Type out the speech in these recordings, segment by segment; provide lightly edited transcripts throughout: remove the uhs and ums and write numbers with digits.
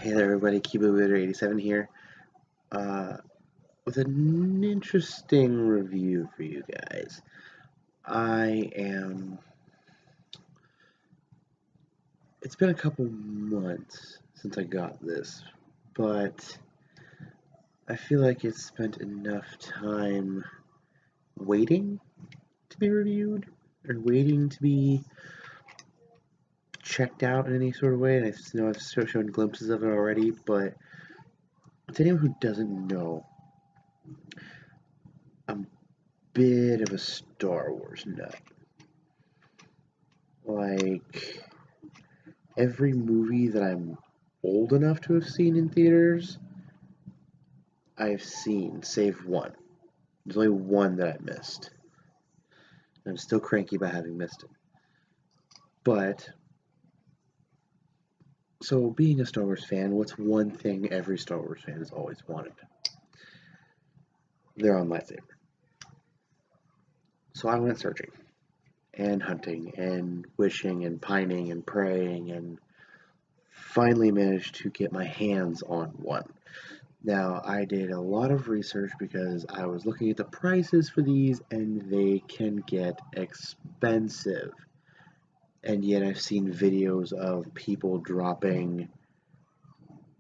Hey there everybody, KeyboardWizard87 here, with an interesting review for you guys. It's been a couple months since I got this, but I feel like it's spent enough time waiting to be reviewed, or waiting to be checked out in any sort of way, and I know I've shown glimpses of it already, but to anyone who doesn't know, I'm a bit of a Star Wars nut. Like, every movie that I'm old enough to have seen in theaters, I've seen, save one. There's only one that I missed. I'm still cranky about having missed it. But, so being a Star Wars fan, what's one thing every Star Wars fan has always wanted? Their own lightsaber. So I went searching, and hunting, and wishing, and pining, and praying, and finally managed to get my hands on one. Now, I did a lot of research because I was looking at the prices for these, and they can get expensive. And yet I've seen videos of people dropping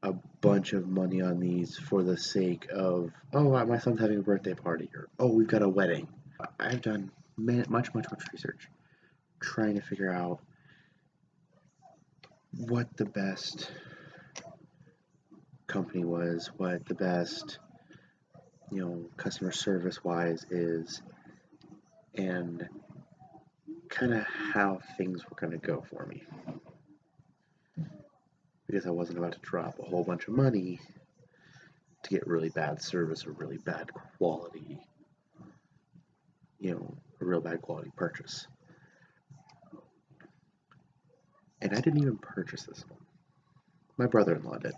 a bunch of money on these for the sake of, oh, my son's having a birthday party, or, oh, we've got a wedding. I've done much research trying to figure out what the best company was, what the best, customer service wise is, and kind of how things were going to go for me. Because I wasn't about to drop a whole bunch of money to get really bad service or really bad quality, a real bad quality purchase. And I didn't even purchase this one. My brother-in-law did.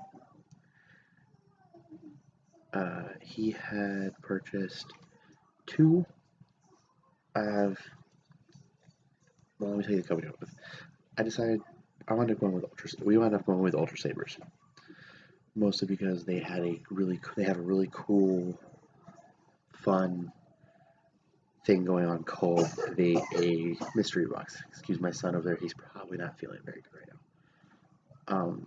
He had purchased two. Let me tell you the company I went with. I decided I wound up going with we wound up going with UltraSabers, mostly because they have a really cool, fun thing going on called a mystery box. Excuse my son over there; he's probably not feeling very good right now.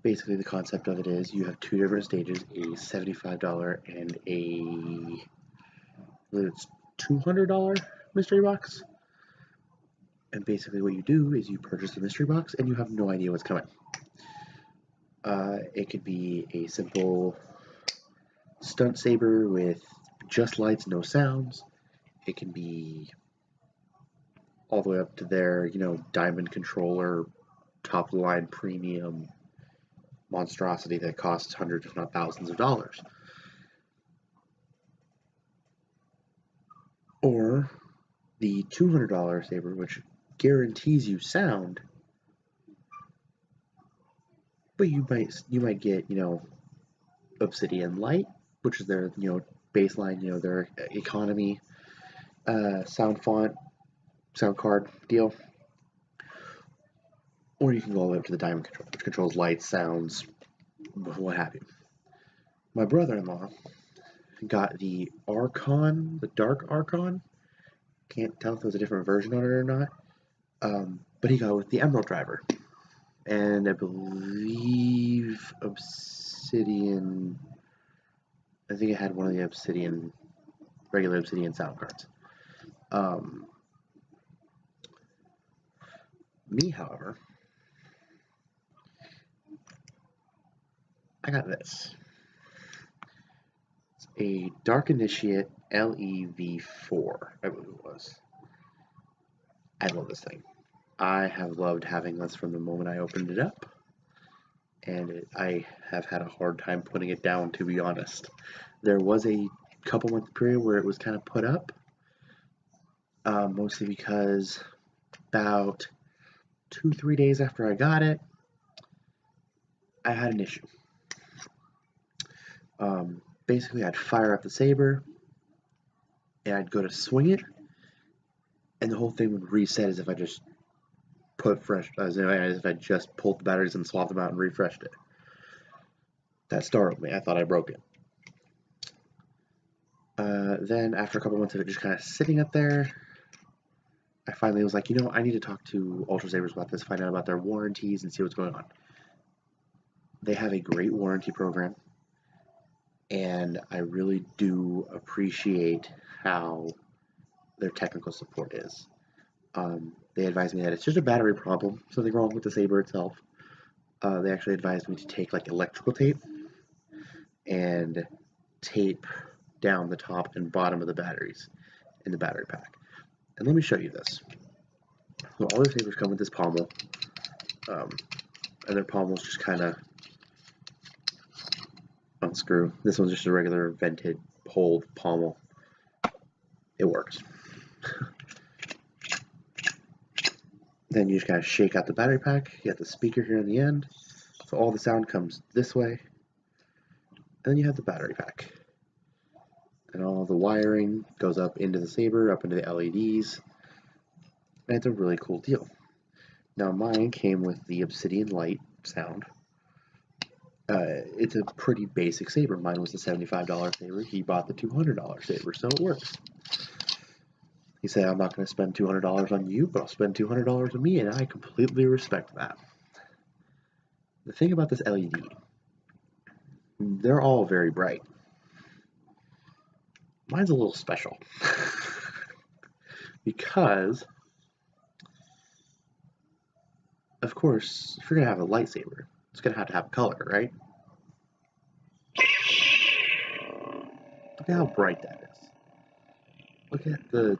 Basically, the concept of it is you have two different stages: a $75 and it's $200 mystery box. And basically what you do is you purchase the mystery box and you have no idea what's coming. It could be a simple stunt saber with just lights, no sounds. It can be all the way up to their, diamond controller, top of the line premium monstrosity that costs hundreds, if not thousands of dollars. Or the $200 saber, which guarantees you sound, but you might get, Obsidian Light, which is their, baseline, their economy sound card deal. Or you can go all the way up to the diamond control, which controls lights, sounds, what have you. My brother-in-law got the Archon, the Dark Archon. Can't tell if there was a different version on it or not. But he got it with the Emerald driver. And I believe Obsidian, I think it had one of the regular Obsidian sound cards. Me, however, I got this. It's a Dark Initiate LEV4, I believe it was. I love this thing. I have loved having this from the moment I opened it up, and I have had a hard time putting it down, to be honest. There was a couple month period where it was kind of put up, mostly because about 2-3 days after I got it, I had an issue. Basically, I'd fire up the saber, and I'd go to swing it, and the whole thing would reset as if I just as if I just pulled the batteries and swapped them out and refreshed it. That startled me. I thought I broke it. Then after a couple months of it just kind of sitting up there, I finally was like, I need to talk to UltraSabers about this, find out about their warranties and see what's going on. They have a great warranty program, and I really do appreciate how their technical support is. They advised me that it's just a battery problem, something wrong with the Saber itself. They actually advised me to take like electrical tape and tape down the top and bottom of the batteries in the battery pack. And let me show you this. So all the Sabers come with this pommel, and their pommels just kind of unscrew. This one's just a regular vented, pulled pommel. It works. Then you just kind of shake out the battery pack. You got the speaker here in the end, so all the sound comes this way. And then you have the battery pack. And all the wiring goes up into the Saber, up into the LEDs. And it's a really cool deal. Now mine came with the Obsidian Light sound. It's a pretty basic Saber. Mine was the $75 Saber. He bought the $200 Saber, so it works. He said, I'm not going to spend $200 on you, but I'll spend $200 on me, and I completely respect that. The thing about this LED, they're all very bright. Mine's a little special. Because, of course, if you're going to have a lightsaber, it's going to have color, right? Look at how bright that is. Look at the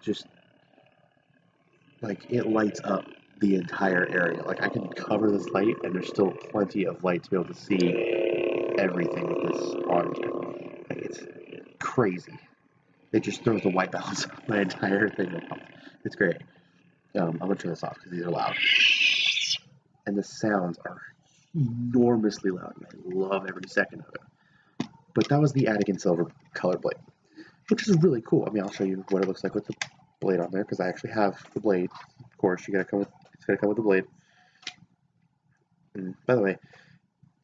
like, it lights up the entire area. Like, I can cover this light, and there's still plenty of light to be able to see everything with this on camera. Like, it's crazy. It just throws the white balance of my entire thing off. It's great. I'm going to turn this off because these are loud. And the sounds are enormously loud, and I love every second of it. But that was the Anakin Silver color blade, which is really cool. I mean, I'll show you what it looks like with the blade on there, because I actually have the blade. Of course, it's gotta come with the blade. And by the way,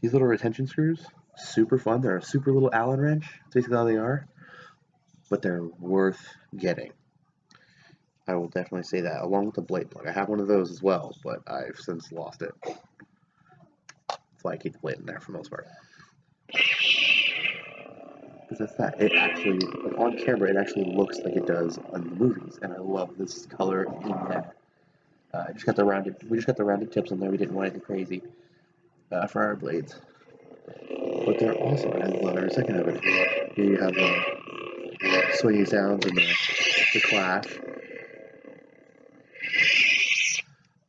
these little retention screws, super fun. They're a super little Allen wrench. That's basically all they are, but they're worth getting. I will definitely say that, along with the blade plug. I have one of those as well, but I've since lost it. That's why I keep the blade in there for the most part. Because that's that. It actually, like, on camera, it actually looks like it does on the movies, and I love this color in that. We just got the rounded tips on there. We didn't want anything crazy for our blades, but they're awesome. I love every second of it. Here you have the swinging sounds and the clash.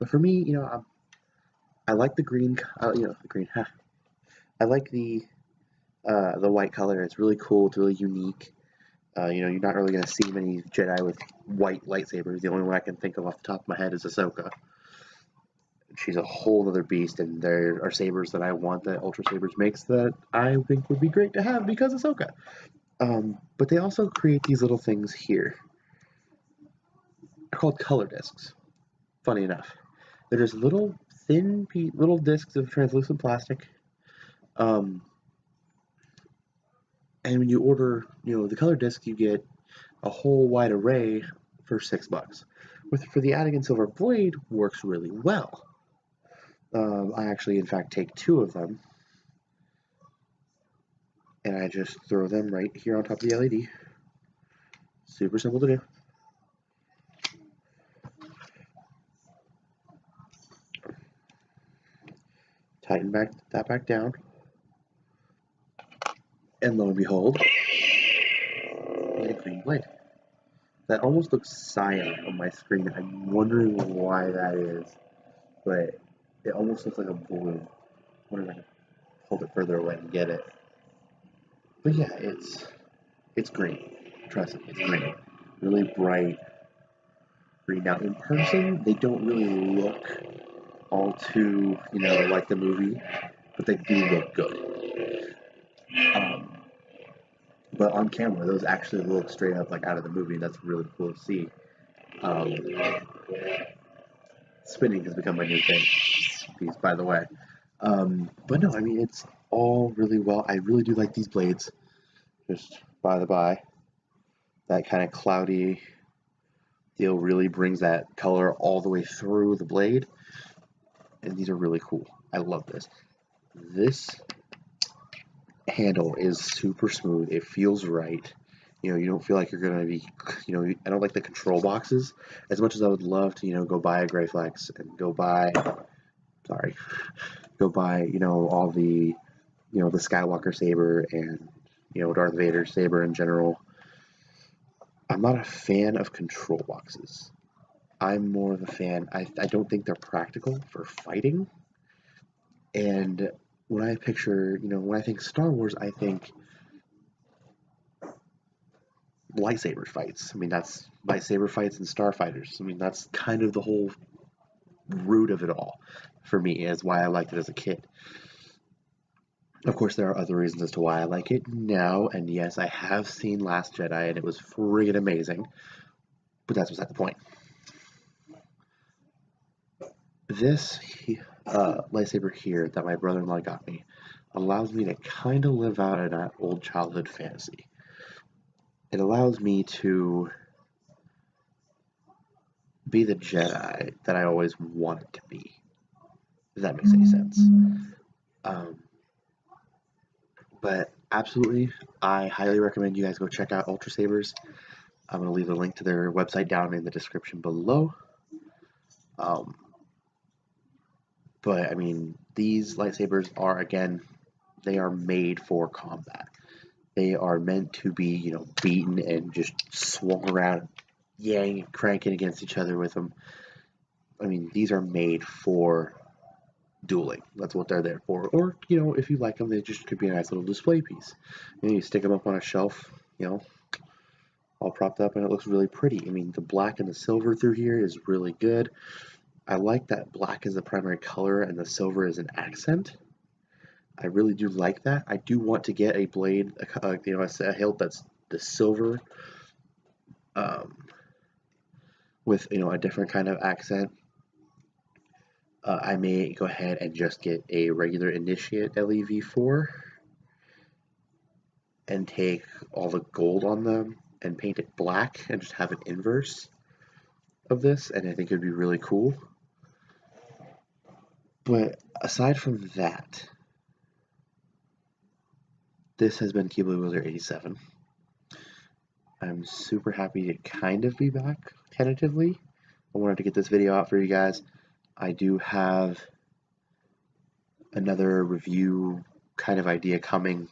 But for me, I like the green. The green. I like the white color. It's really cool. It's really unique. You're not really going to see many Jedi with white lightsabers. The only one I can think of off the top of my head is Ahsoka. She's a whole other beast, and there are sabers that I want that UltraSabers makes that I think would be great to have because Ahsoka. But they also create these little things here. They're called color discs. Funny enough. They're just little thin little discs of translucent plastic. And when you order, the color disc, you get a whole wide array for $6. For the Anakin Silver blade, works really well. I actually, in fact, take 2 of them, and I just throw them right here on top of the LED. Super simple to do. Tighten that back down, and lo and behold, you get a green blade. That almost looks cyan on my screen. I'm wondering why that is, but it almost looks like a blue. I wonder if I can hold it further away and get it. But yeah, it's green. Trust me, it's green. Really bright green. Now in person, they don't really look all too, like the movie, but they do look good. But on camera, those actually look straight up like out of the movie, and that's really cool to see. Spinning has become my new thing, by the way. But no, I mean, it's all really well. I really do like these blades, just by the by. That kind of cloudy deal really brings that color all the way through the blade, and these are really cool. I love this. This handle is super smooth. It feels right. You don't feel like you're gonna be, I don't like the control boxes as much as I would love to, go buy a Greyflex and sorry, go buy, all the, the Skywalker saber and, Darth Vader saber in general. I'm not a fan of control boxes. I'm more of a fan. I don't think they're practical for fighting. And when I picture, when I think Star Wars, I think lightsaber fights. I mean, that's lightsaber fights and starfighters. I mean, that's kind of the whole root of it all for me, is why I liked it as a kid. Of course, there are other reasons as to why I like it now, and yes, I have seen Last Jedi, and it was friggin' amazing, but that's beside the point. This lightsaber here that my brother-in-law got me allows me to kind of live out an old childhood fantasy. It allows me to be the Jedi that I always wanted to be, if that makes any sense. But absolutely, I highly recommend you guys go check out UltraSabers. I'm going to leave a link to their website down in the description below. But I mean, these lightsabers are, again, they are made for combat. They are meant to be, beaten and just swung around, yang, cranking against each other with them. I mean, these are made for dueling. That's what they're there for. Or, if you like them, they just could be a nice little display piece. You stick them up on a shelf, all propped up, and it looks really pretty. I mean, the black and the silver through here is really good. I like that black is the primary color and the silver is an accent. I really do like that. I do want to get a blade, a hilt that's the silver, with a different kind of accent. I may go ahead and just get a regular Initiate LEV4 and take all the gold on them and paint it black and just have an inverse of this, and I think it'd be really cool. But aside from that, this has been Keebler Wheeler 87. I'm super happy to kind of be back, tentatively. I wanted to get this video out for you guys. I do have another review kind of idea coming.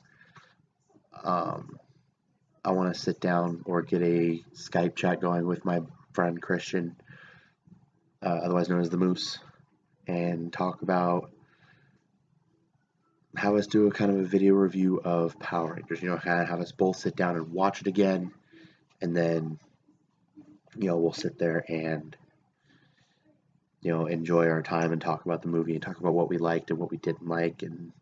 I want to sit down or get a Skype chat going with my friend Christian, otherwise known as the Moose, and talk about have us do a kind of a video review of Power Rangers. Kind of have us both sit down and watch it again, and then we'll sit there and enjoy our time and talk about the movie and talk about what we liked and what we didn't like and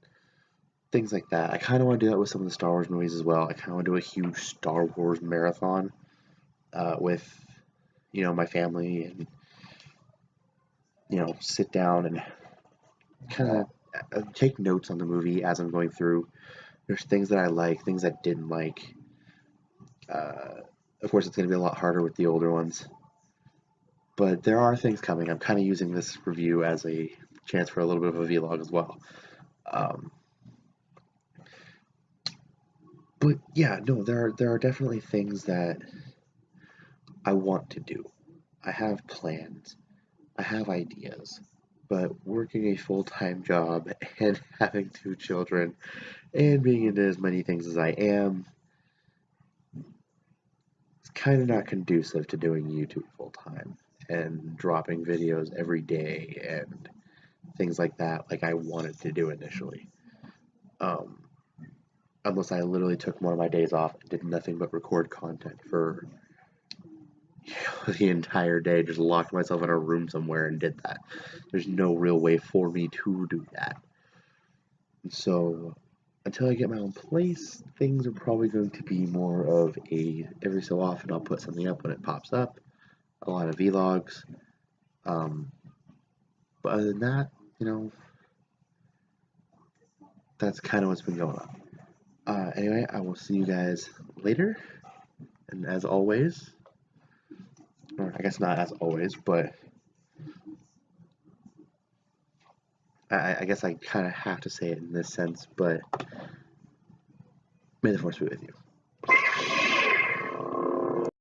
things like that. I kind of want to do that with some of the Star Wars movies as well. I kind of want to do a huge Star Wars marathon with my family, and sit down and kind of take notes on the movie as I'm going through. There's things that I like, things I didn't like. Of course, it's going to be a lot harder with the older ones, but there are things coming. I'm kind of using this review as a chance for a little bit of a vlog as well. But yeah, no, there are definitely things that I want to do. I have plans. I have ideas. But working a full-time job and having 2 children and being into as many things as I am, it's kind of not conducive to doing YouTube full-time and dropping videos every day and things like that like I wanted to do initially. Unless I literally took one of my days off and did nothing but record content for the entire day, just locked myself in a room somewhere and did that. There's no real way for me to do that. So until I get my own place, things are probably going to be more of a every so often I'll put something up when it pops up, a lot of vlogs. But other than that, that's kind of what's been going on. Anyway, I will see you guys later. And as always, or I guess not as always, but I guess I kind of have to say it in this sense, but may the force be with you.